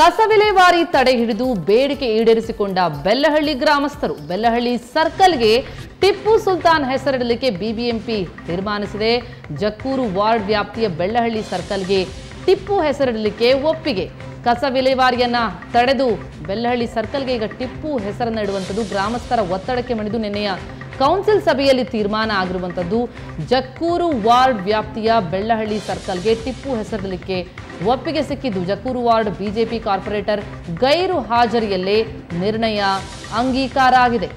ಕಸ ವಿಲೇವಾರಿ ತಡೆ ಹಿಡಿದು ಬೇಡಿಕೆ ಈಡೇರಿಸಿಕೊಂಡ ಬೆಲ್ಲಹಳ್ಳಿ ಗ್ರಾಮಸ್ಥರು. ಬೆಲ್ಲಹಳ್ಳಿ ಸರ್ಕಲ್ಗೆ ಟಿಪ್ಪು ಸುಲ್ತಾನ್ ಹೆಸರಿಡಲಿಕ್ಕೆ ಬಿಬಿಎಂಪಿ ತೀರ್ಮಾನಿಸಿದೆ. ಜಕ್ಕೂರು ವಾರ್ಡ್ ವ್ಯಾಪ್ತಿಯ ಬೆಲ್ಲಹಳ್ಳಿ ಸರ್ಕಲ್ಗೆ ಟಿಪ್ಪು ಹೆಸರಿಡಲಿಕ್ಕೆ ಒಪ್ಪಿಗೆ. ಕಸ ವಿಲೇವಾರಿಯನ್ನ ತಡೆದು ಬೆಲ್ಲಹಳ್ಳಿ ಸರ್ಕಲ್ಗೆ ಈಗ ಟಿಪ್ಪು ಹೆಸರನ್ನ ಇಡುವಂಥದ್ದು ಗ್ರಾಮಸ್ಥರ ಒತ್ತಡಕ್ಕೆ ಮಣಿದು ನಿನ್ನೆಯ ಕೌನ್ಸಿಲ್ ಸಭೆಯಲ್ಲಿ ತೀರ್ಮಾನ ಆಗಿರುವಂಥದ್ದು. ಜಕ್ಕೂರು ವಾರ್ಡ್ ವ್ಯಾಪ್ತಿಯ ಬೆಲ್ಲಹಳ್ಳಿ ಸರ್ಕಲ್ಗೆ ಟಿಪ್ಪು ಹೆಸರಿಡಲಿಕ್ಕೆ ಒಪ್ಪಿಗೆ ಸಿಕ್ಕಿದ್ದು ಜಕ್ಕೂರು ವಾರ್ಡ್ ಬಿಜೆಪಿ ಕಾರ್ಪೊರೇಟರ್ ಗೈರು ಹಾಜರಿಯಲ್ಲೇ ನಿರ್ಣಯ ಅಂಗೀಕಾರ ಆಗಿದೆ.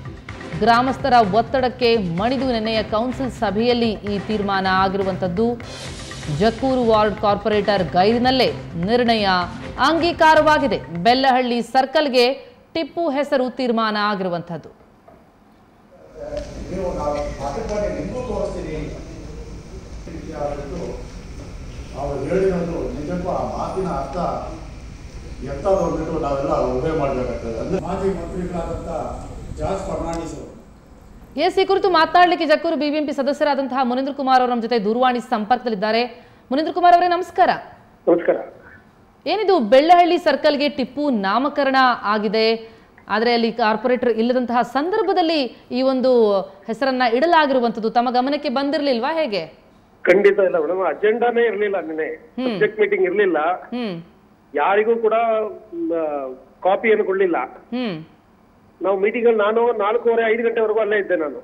ಗ್ರಾಮಸ್ಥರ ಒತ್ತಡಕ್ಕೆ ಮಣಿದು ನಿನ್ನೆಯ ಕೌನ್ಸಿಲ್ ಸಭೆಯಲ್ಲಿ ಈ ತೀರ್ಮಾನ ಆಗಿರುವಂಥದ್ದು. ಜಕ್ಕೂರು ವಾರ್ಡ್ ಕಾರ್ಪೊರೇಟರ್ ಗೈರಿನಲ್ಲೇ ನಿರ್ಣಯ ಅಂಗೀಕಾರವಾಗಿದೆ. ಬೆಲ್ಲಹಳ್ಳಿ ಸರ್ಕಲ್ಗೆ ಟಿಪ್ಪು ಹೆಸರು ತೀರ್ಮಾನ ಆಗಿರುವಂಥದ್ದು. ಅವರು ಹೇಳಿರೋದು ನಿಜಕ್ಕೂ ಆ ಮಾತಿನ ಅರ್ಥ ಎತ್ತದೋಗ್ಬಿಟ್ಟು ನಾವೆಲ್ಲ ಊಹೆ ಮಾಡಬೇಕಾಗ್ತದೆ. ಅಂದರೆ ಮಾಜಿ ಮಂತ್ರಿಗಳಾದಂಥ ಜಾರ್ಜ್ ಫರ್ನಾಂಡಿಸ್ ಅವರು ಈ ಕುರಿತು ಮಾತನಾಡಲಿಕ್ಕೆ ಜಕ್ಕೂರು ಬಿಬಿಎಂಪಿ ಸದಸ್ಯರಾದಂತಹ ಮುನೀಂದ್ರ ಕುಮಾರ್ ಅವರು ನಮ್ಮ ಜೊತೆ ದೂರವಾಣಿ ಸಂಪರ್ಕದಲ್ಲಿದ್ದಾರೆ. ಮುನೀಂದ್ರ ಕುಮಾರ್ ಅವರೇ ನಮಸ್ಕಾರ. ನಮಸ್ಕಾರ. ಏನಿದು ಬೆಳ್ಳಹಳ್ಳಿ ಸರ್ಕಲ್ಗೆ ಟಿಪ್ಪು ನಾಮಕರಣ ಆಗಿದೆ, ಆದರೆ ಅಲ್ಲಿ ಕಾರ್ಪೊರೇಟರ್ ಇಲ್ಲದಂತಹ ಸಂದರ್ಭದಲ್ಲಿ ಈ ಒಂದು ಹೆಸರನ್ನ ಇಡಲಾಗಿರುವಂಥದ್ದು ತಮ್ಮ ಗಮನಕ್ಕೆ ಬಂದಿರಲಿಲ್ವಾ? ಹೇಗೆ? ಖಂಡಿತ ಇಲ್ಲ ಮೇಡಮ್, ಅಜೆಂಡಾನೇ ಇರ್ಲಿಲ್ಲ. ನಿನ್ನೆ ಸಬ್ಜೆಕ್ಟ್ ಮೀಟಿಂಗ್ ಇರ್ಲಿಲ್ಲ, ಯಾರಿಗೂ ಕೂಡ ಕಾಪಿಯನ್ನು ಕೊಡ್ಲಿಲ್ಲ. ನಾವು ಮೀಟಿಂಗ್ ಅಲ್ಲಿ ನಾನು 4:30 5 ಗಂಟೆವರೆಗೂ ಅಲ್ಲೇ ಇದ್ದೆ. ನಾನು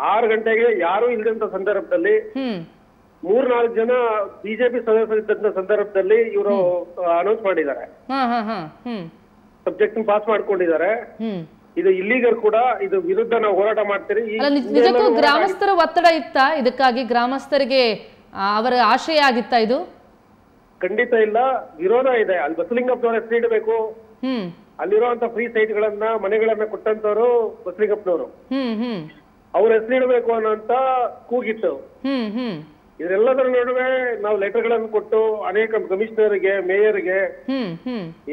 6 ಗಂಟೆಗೆ ಯಾರು ಇಲ್ಲದಂತ ಸಂದರ್ಭದಲ್ಲಿ 3-4 ಜನ ಬಿಜೆಪಿ ಸದಸ್ಯರಿದ್ದಂತ ಸಂದರ್ಭದಲ್ಲಿ ಇವರು ಅನೌನ್ಸ್ ಮಾಡಿದ್ದಾರೆ, ಸಬ್ಜೆಕ್ಟ್ ಪಾಸ್ ಮಾಡ್ಕೊಂಡಿದ್ದಾರೆ. ಇದು ಇಲ್ಲಿಗಲ್ ಕೂಡ, ಇದು ವಿರುದ್ಧ ನಾವು ಹೋರಾಟ ಮಾಡ್ತೀರಿ. ನಿಜಕ್ಕೂ ಗ್ರಾಮಸ್ಥರ ಒತ್ತಡ ಇತ್ತ? ಇದಕ್ಕಾಗಿ ಗ್ರಾಮಸ್ಥರಿಗೆ ಅವರ ಆಶಯ ಆಗಿತ್ತ ಇದು? ಖಂಡಿತ ಇಲ್ಲ, ವಿರೋಧ ಇದೆ. ಅಲ್ಲಿ ಬಸಲಿಂಗಪ್ಪನವ್ರ ಹೆಸರು ಇಡಬೇಕು, ಅಲ್ಲಿರುವಂತ ಫ್ರೀ ಸೈಟ್ ಗಳನ್ನ ಮನೆಗಳನ್ನ ಕೊಟ್ಟಂತವ್ರು ಬಸಲಿಂಗಪ್ಪನವರು, ಅವ್ರ ಹೆಸರು ಇಡಬೇಕು ಅನ್ನೋಂತ ಕೂಗಿತ್ತು. ಇದೆಲ್ಲದರ ನಡುವೆ ನಾವು ಲೆಟರ್ ಗಳನ್ನು ಕೊಟ್ಟು ಅನೇಕ ಕಮಿಷನರ್ಗೆ, ಮೇಯರ್ಗೆ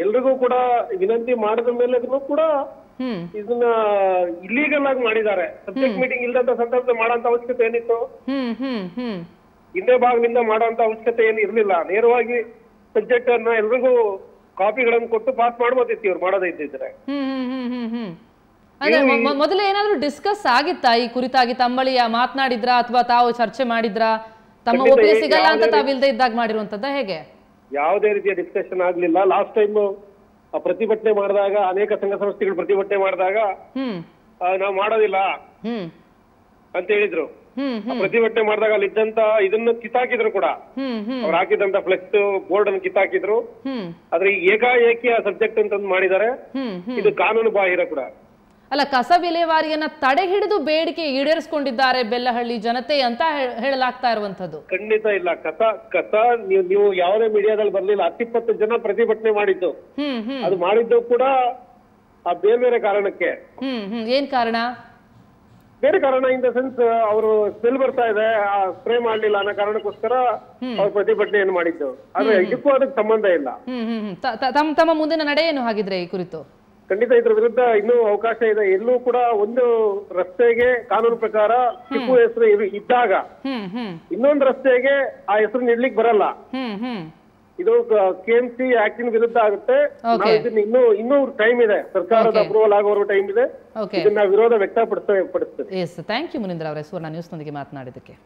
ಎಲ್ರಿಗೂ ಕೂಡ ವಿನಂತಿ ಮಾಡಿದ ಮೇಲೆ ಕೂಡ ಇದನ್ನ ಇಲ್ಲೀಗಲ್ ಆಗಿ ಮಾಡಿದ್ದಾರೆ. ಸಬ್ಜೆಕ್ಟ್ ಮೀಟಿಂಗ್ ಇಲ್ಲದಂತ ಸಂದರ್ಭದಲ್ಲಿ ಮಾಡೋಂತ ಅವಶ್ಯಕತೆ ಏನಿತ್ತು? ಹಿಂದೆ ಭಾಗದಿಂದ ಮಾಡೋಂತ ಅವಶ್ಯಕತೆ ಏನು ಇರ್ಲಿಲ್ಲ. ನೇರವಾಗಿ ಸಬ್ಜೆಕ್ಟ್ ಅನ್ನ ಎಲ್ರಿಗೂ ಕಾಪಿಗಳನ್ನು ಕೊಟ್ಟು ಪಾಸ್ ಮಾಡ್ಬೋದಿತ್ತು ಇವ್ರು ಮಾಡೋದಿದ್ರೆ. ಮೊದಲೇ ಏನಾದ್ರು ಡಿಸ್ಕಸ್ ಆಗಿತ್ತಾ ಈ ಕುರಿತಾಗಿ? ತಮ್ಮಳಿಯ ಮಾತನಾಡಿದ್ರ ಅಥವಾ ತಾವು ಚರ್ಚೆ ಮಾಡಿದ್ರ? ತಮ್ಮ ಒಪ್ಪಿಗೆ ಸಿಗಲ್ಲ ಅಂತ ತಾವಿಲ್ದೇ ಇದ್ದಾಗ ಮಾಡಿರುವಂತದ್ದ? ಹೇಗೆ? ಯಾವುದೇ ರೀತಿಯ ಡಿಸ್ಕಷನ್ ಆಗ್ಲಿಲ್ಲ. ಲಾಸ್ಟ್ ಟೈಮ್ ಪ್ರತಿಭಟನೆ ಮಾಡಿದಾಗ, ಅನೇಕ ಸಂಘ ಸಂಸ್ಥೆಗಳು ಪ್ರತಿಭಟನೆ ಮಾಡಿದಾಗ ನಾವು ಮಾಡೋದಿಲ್ಲ ಅಂತ ಹೇಳಿದ್ರು. ಪ್ರತಿಭಟನೆ ಮಾಡಿದಾಗ ಅಲ್ಲಿ ಇದ್ದಂತ ಇದನ್ನ ಕಿತ್ತಾಕಿದ್ರು ಕೂಡ, ಅವ್ರು ಹಾಕಿದಂತ ಫ್ಲೆಕ್ಸ್ ಬೋರ್ಡ್ ಅನ್ನು ಕಿತ್ತಾಕಿದ್ರು. ಆದ್ರೆ ಈಗ ಏಕಾಏಕಿ ಆ ಸಬ್ಜೆಕ್ಟ್ ಅಂತ ಮಾಡಿದ್ದಾರೆ. ಇದು ಕಾನೂನು ಬಾಹಿರ ಕೂಡ. ಅಲ್ಲ, ಕಸ ವಿಲೇವಾರಿಯನ್ನ ತಡೆ ಹಿಡಿದು ಬೇಡಿಕೆ ಈಡೇರಿಸಿಕೊಂಡಿದ್ದಾರೆ ಬೆಲ್ಲಹಳ್ಳಿ ಜನತೆ ಅಂತ ಹೇಳಲಾಗ್ತಾ ಇರುವಂತದ್ದು. ಖಂಡಿತ ಇಲ್ಲ. ಕಸ ನೀವು ಯಾವುದೇ ಮೀಡಿಯಾದಲ್ಲಿ ಬರ್ಲಿಲ್ಲ. 10-20 ಜನ ಪ್ರತಿಭಟನೆ ಮಾಡಿದ್ದು. ಅದು ಮಾಡಿದ್ದು ಕೂಡ ಆ ಬೇರೆ ಬೇರೆ ಕಾರಣಕ್ಕೆ. ಏನ್ ಕಾರಣ? ಬೇರೆ ಕಾರಣ ಇನ್ ದ ಸೆನ್ಸ್ ಅವರು ಸ್ಮೆಲ್ ಬರ್ತಾ ಇದೆ, ಸ್ಪ್ರೇ ಮಾಡ್ಲಿಲ್ಲ ಅನ್ನೋ ಕಾರಣಕ್ಕೋಸ್ಕರ ಅವ್ರು ಪ್ರತಿಭಟನೆಯನ್ನು ಮಾಡಿದ್ದು. ಆದ್ರೆ ಇದಕ್ಕೂ ಅದಕ್ಕೆ ಸಂಬಂಧ ಇಲ್ಲ. ತಮ್ಮ ಮುಂದಿನ ನಡೆ ಏನು ಹಾಗಿದ್ರೆ ಈ ಕುರಿತು? ಖಂಡಿತ ಇದ್ರ ವಿರುದ್ಧ ಇನ್ನೂ ಅವಕಾಶ ಇದೆ. ಎಲ್ಲೂ ಕೂಡ ಒಂದು ರಸ್ತೆಗೆ ಕಾನೂನು ಪ್ರಕಾರ ಟಿಪ್ಪು ಹೆಸರು ಇದ್ದಾಗ ಇನ್ನೊಂದು ರಸ್ತೆಗೆ ಆ ಹೆಸರು ನೀಡ್ಲಿಕ್ಕೆ ಬರಲ್ಲ. ಇದು KMC ಆಕ್ಟಿನ ವಿರುದ್ಧ ಆಗುತ್ತೆ. ಇನ್ನೂ ಟೈಮ್ ಇದೆ, ಸರ್ಕಾರದ ಅಪ್ರೂವಲ್ ಆಗೋವರೆಗೂ ಟೈಮ್ ಇದೆ. ಇದನ್ನ ವಿರೋಧ ವ್ಯಕ್ತಪಡಿಸ್ತೇವೆ. ಥ್ಯಾಂಕ್ ಯು ಮುನೀಂದ್ರ ಅವರೇ, ಸುವರ್ಣ ನ್ಯೂಸ್ ನೊಂದಿಗೆ ಮಾತನಾಡಿದ್ದಕ್ಕೆ.